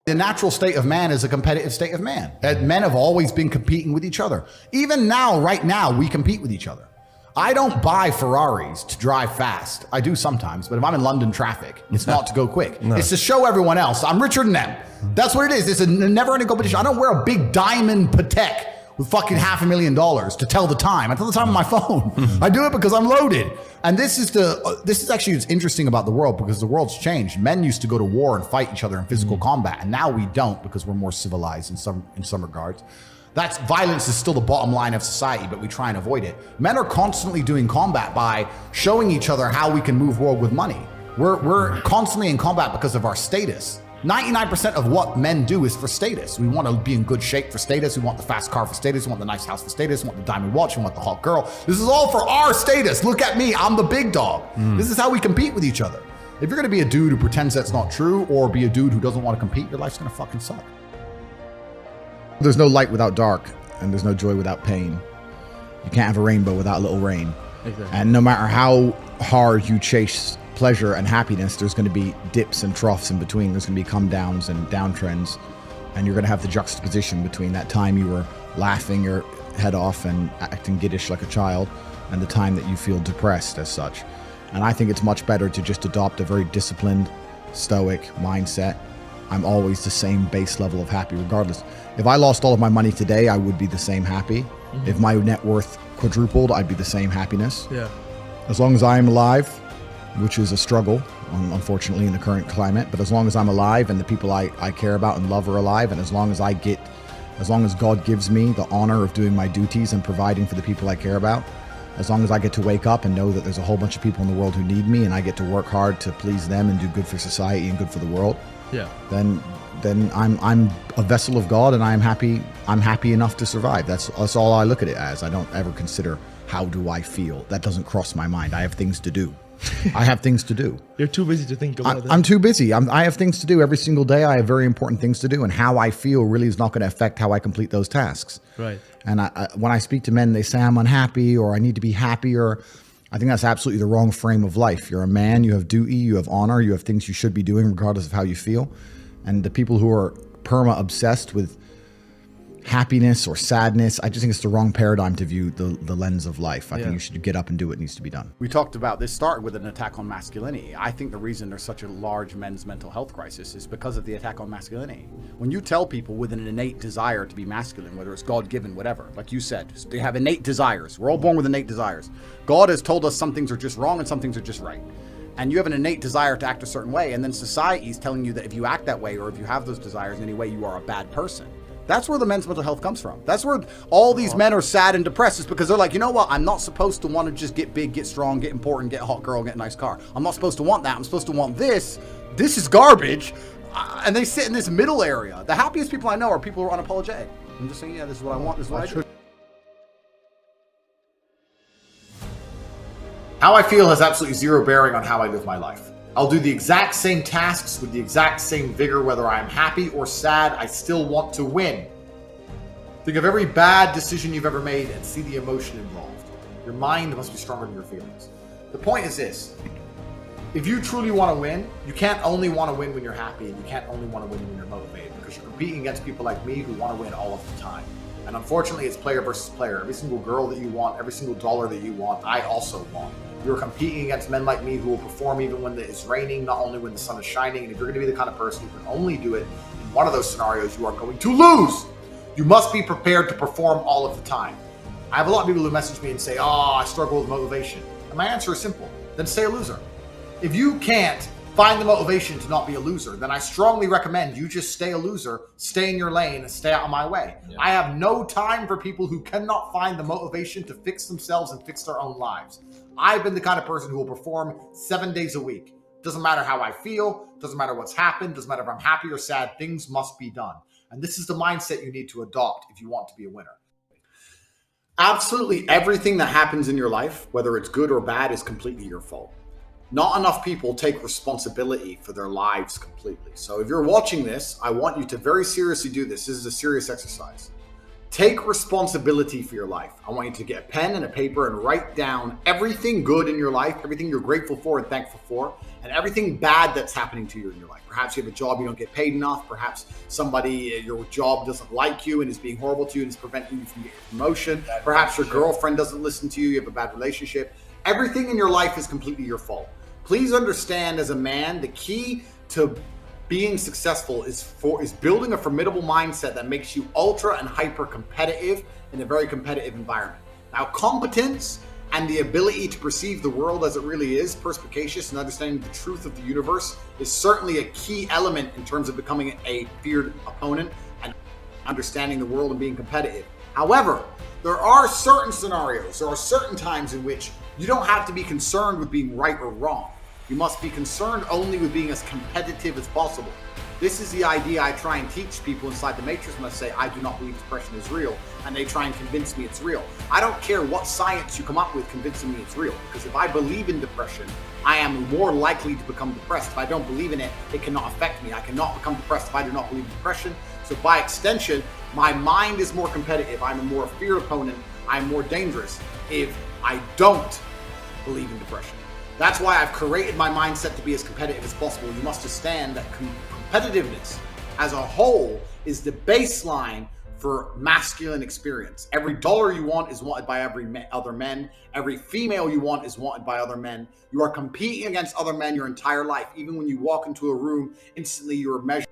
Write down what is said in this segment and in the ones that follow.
The natural state of man is a competitive state of man. Men have always been competing with each other. Even now, right now, we compete with each other. I don't buy Ferraris to drive fast. I do sometimes, but if I'm in London traffic, it's not to go quick. No. It's to show everyone else I'm richer than them. That's what it is. It's a never-ending competition. I don't wear a big diamond Patek with fucking $500,000 to tell the time. I tell the time on my phone. I do it because I'm loaded. And this is actually what's interesting about the world, because the world's changed. Men used to go to war and fight each other in physical combat, and now we don't, because we're more civilized in some regards. That's violence is still the bottom line of society, but we try and avoid it. Men are constantly doing combat by showing each other how we can move world with money. We're constantly in combat because of our status. 99% of what men do is for status. We want to be in good shape for status. We want the fast car for status. We want the nice house for status. We want the diamond watch. We want the hot girl. This is all for our status. Look at me. I'm the big dog. This is how we compete with each other. If you're going to be a dude who pretends that's not true, or be a dude who doesn't want to compete, your life's going to fucking suck. There's no light without dark, and there's no joy without pain. You can't have a rainbow without a little rain. Exactly. And no matter how hard you chase pleasure and happiness, there's going to be dips and troughs in between. There's going to be come downs and downtrends, and you're going to have the juxtaposition between that time you were laughing your head off and acting giddish like a child, and the time that you feel depressed as such. And I think it's much better to just adopt a very disciplined, stoic mindset. I'm always the same base level of happy regardless. If I lost all of my money today, I would be the same happy. If my net worth quadrupled, I'd be the same happiness. Yeah. As long as I am alive, which is a struggle, unfortunately, in the current climate. But as long as I'm alive and the people I care about and love are alive, and as long as God gives me the honor of doing my duties and providing for the people I care about, as long as I get to wake up and know that there's a whole bunch of people in the world who need me, and I get to work hard to please them and do good for society and good for the world, then I'm a vessel of God, and I'm happy enough to survive. That's all I look at it as. I don't ever consider, how do I feel? That doesn't cross my mind. I have things to do. I have things to do. You're too busy to think about that. I'm too busy. I have things to do every single day. I have very important things to do, and how I feel really is not going to affect how I complete those tasks. Right. And when I speak to men, they say I'm unhappy, or I need to be happier. I think that's absolutely the wrong frame of life. You're a man, you have duty, you have honor, you have things you should be doing regardless of how you feel. And the people who are perma-obsessed with happiness or sadness, I just think it's the wrong paradigm to view the lens of life. I think you should get up and do what needs to be done. We talked about this started with an attack on masculinity. I think the reason there's such a large men's mental health crisis is because of the attack on masculinity. When you tell people with an innate desire to be masculine, whether it's God-given, whatever, like you said, they have innate desires. We're all born with innate desires. God has told us some things are just wrong and some things are just right. And you have an innate desire to act a certain way, and then society is telling you that if you act that way, or if you have those desires in any way, you are a bad person. That's where the men's mental health comes from. That's where all these men are sad and depressed, is because they're like, you know what? I'm not supposed to want to just get big, get strong, get important, get a hot girl, get a nice car. I'm not supposed to want that. I'm supposed to want this. This is garbage. And they sit in this middle area. The happiest people I know are people who are unapologetic. I'm just saying, yeah, this is what I want. This is what I do. How I feel has absolutely zero bearing on how I live my life. I'll do the exact same tasks with the exact same vigor, whether I'm happy or sad. I still want to win. Think of every bad decision you've ever made and see the emotion involved. Your mind must be stronger than your feelings. The point is this. If you truly want to win, you can't only want to win when you're happy, and you can't only want to win when you're motivated, because you're competing against people like me who want to win all of the time. And unfortunately, it's player versus player. Every single girl that you want, every single dollar that you want, I also want. You're competing against men like me who will perform even when it's raining, not only when the sun is shining. And if you're going to be the kind of person who can only do it in one of those scenarios, you are going to lose. You must be prepared to perform all of the time. I have a lot of people who message me and say, oh, I struggle with motivation. And my answer is simple. Then stay a loser. If you can't find the motivation to not be a loser, then I strongly recommend you just stay a loser, stay in your lane, and stay out of my way. Yeah. I have no time for people who cannot find the motivation to fix themselves and fix their own lives. I've been the kind of person who will perform 7 days a week. Doesn't matter how I feel, doesn't matter what's happened, doesn't matter if I'm happy or sad, things must be done. And this is the mindset you need to adopt if you want to be a winner. Absolutely everything that happens in your life, whether it's good or bad, is completely your fault. Not enough people take responsibility for their lives completely. So if you're watching this, I want you to very seriously do this. This is a serious exercise. Take responsibility for your life. I want you to get a pen and a paper and write down everything good in your life, everything you're grateful for and thankful for, and everything bad that's happening to you in your life. Perhaps you have a job you don't get paid enough. Perhaps somebody at your job doesn't like you and is being horrible to you and is preventing you from getting a promotion. Perhaps your girlfriend doesn't listen to you. You have a bad relationship. Everything in your life is completely your fault. Please understand, as a man, the key to being successful is building a formidable mindset that makes you ultra and hyper competitive in a very competitive environment. Now, competence and the ability to perceive the world as it really is, perspicacious and understanding the truth of the universe, is certainly a key element in terms of becoming a feared opponent and understanding the world and being competitive. However, there are certain scenarios, there are certain times in which you don't have to be concerned with being right or wrong. You must be concerned only with being as competitive as possible. This is the idea I try and teach people inside the Matrix when I say I do not believe depression is real, and they try and convince me it's real. I don't care what science you come up with convincing me it's real, because if I believe in depression, I am more likely to become depressed. If I don't believe in it, it cannot affect me. I cannot become depressed if I do not believe in depression. So by extension, my mind is more competitive. I'm a more feared opponent. I'm more dangerous if I don't believe in depression. That's why I've created my mindset to be as competitive as possible. You must understand that competitiveness as a whole is the baseline for masculine experience. Every dollar you want is wanted by other men. Every female you want is wanted by other men. You are competing against other men your entire life. Even when you walk into a room, instantly you are measured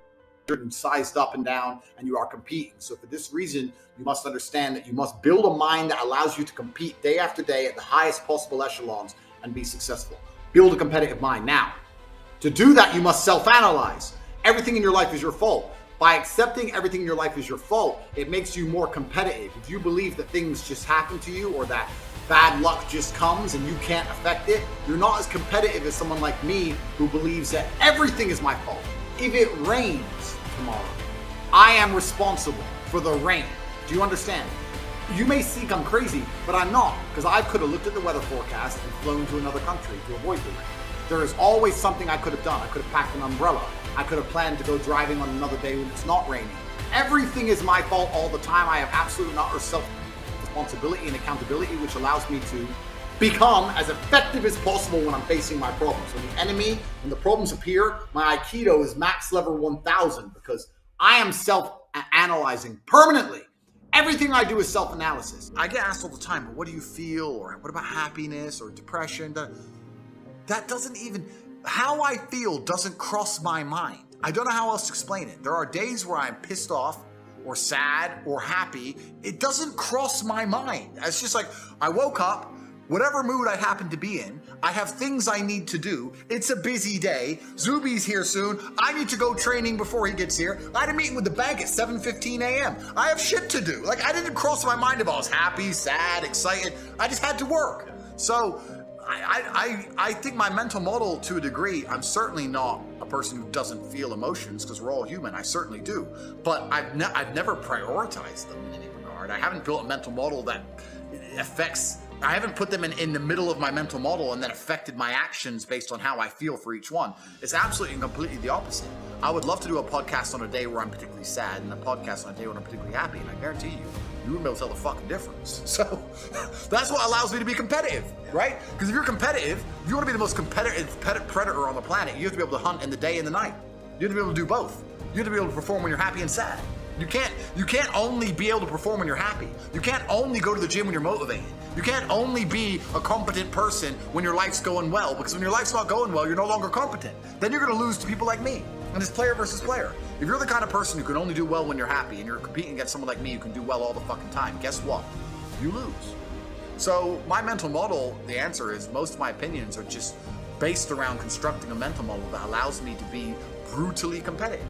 and sized up and down, and you are competing. So for this reason, you must understand that you must build a mind that allows you to compete day after day at the highest possible echelons and be successful. Build a competitive mind. Now, to do that, you must self-analyze. Everything in your life is your fault. By accepting everything in your life is your fault, it makes you more competitive. If you believe that things just happen to you or that bad luck just comes and you can't affect it, you're not as competitive as someone like me who believes that everything is my fault. If it rains tomorrow, I am responsible for the rain. Do you understand? You may think I'm crazy, but I'm not, because I could have looked at the weather forecast and flown to another country to avoid the rain. There is always something I could have done. I could have packed an umbrella. I could have planned to go driving on another day when it's not raining. Everything is my fault all the time. I have absolutely not self-responsibility and accountability, which allows me to become as effective as possible when I'm facing my problems. When the enemy and the problems appear, my Aikido is max level 1000 because I am self-analyzing permanently. Everything I do is self-analysis. I get asked all the time, what do you feel? Or what about happiness or depression? That doesn't even, how I feel doesn't cross my mind. I don't know how else to explain it. There are days where I'm pissed off or sad or happy. It doesn't cross my mind. It's just like, I woke up, whatever mood I happen to be in, I have things I need to do. It's a busy day. Zuby's here soon. I need to go training before he gets here. I had a meeting with the bank at 7:15 a.m. I have shit to do. Like, I didn't cross my mind if I was happy, sad, excited. I just had to work. So I think my mental model, to a degree, I'm certainly not a person who doesn't feel emotions, because we're all human. I certainly do. But I've never prioritized them in any regard. I haven't built a mental model that affects, I haven't put them in the middle of my mental model and then affected my actions based on how I feel for each one. It's absolutely and completely the opposite. I would love to do a podcast on a day where I'm particularly sad and a podcast on a day when I'm particularly happy, and I guarantee you wouldn't be able to tell the fucking difference. So that's what allows me to be competitive, right? Because if you're competitive, if you want to be the most competitive predator on the planet, you have to be able to hunt in the day and the night. You have to be able to do both. You have to be able to perform when you're happy and sad. You can't only be able to perform when you're happy. You can't only go to the gym when you're motivated. You can't only be a competent person when your life's going well, because when your life's not going well, you're no longer competent. Then you're going to lose to people like me. And it's player versus player. If you're the kind of person who can only do well when you're happy and you're competing against someone like me who can do well all the fucking time, guess what? You lose. So my mental model, the answer is most of my opinions are just based around constructing a mental model that allows me to be brutally competitive.